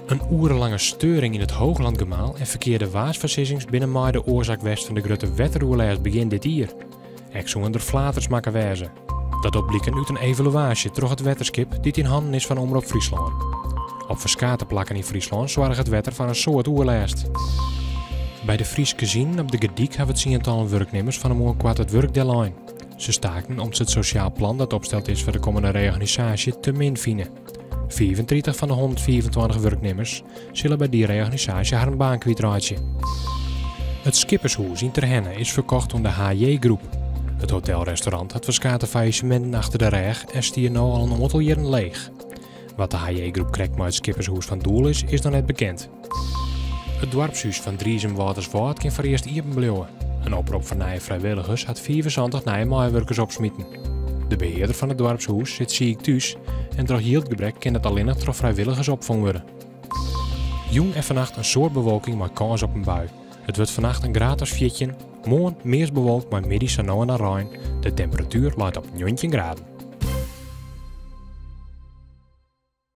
Een urenlange steuring in het Hooglandgemaal en verkeerde waarsversissings binnen mij de oorzaak west van de grote wetteroerlijst begin dit jaar. Ik zongen er flaters maken wijzen. Dat opblikken uit een evaluatie door het wetterskip die in handen is van Omroep Friesland. Op verschillende plekken in Friesland zorgt het wetter voor een soort oerlijst. Bij de Frieske Zien op de Gediek hebben het tientallen werknemers van een kwart het werk deadline. Ze staken omdat ze het sociaal plan dat opgesteld is voor de komende reorganisatie te min vinden. 34 van de 124 werknemers zullen bij die reorganisatie haar baan kwijtraken. Het Schippershoes in Terhenne is verkocht door de HJ Groep. Het hotelrestaurant had verschillende faillissementen achter de rug en stier nu al een aantal jaren leeg. Wat de HJ Groep krijgt met het Schippershoes van doel is nog net bekend. Het dorpshuis van Driesem-Waterswaard kan voor eerst open blijven. Een oproep van nieuwe vrijwilligers had 74 nieuwe medewerkers opsmieten. De beheerder van het dorpshuis zit ziek thuis en door geldgebrek kan het alleen nog door vrijwilligers opvangen worden. Jong en vannacht een soort bewolking met kans op een bui. Het wordt vannacht een graad als 14, morgen meest bewolkt met middags en nou naar Rijn. De temperatuur laat op 19 graden.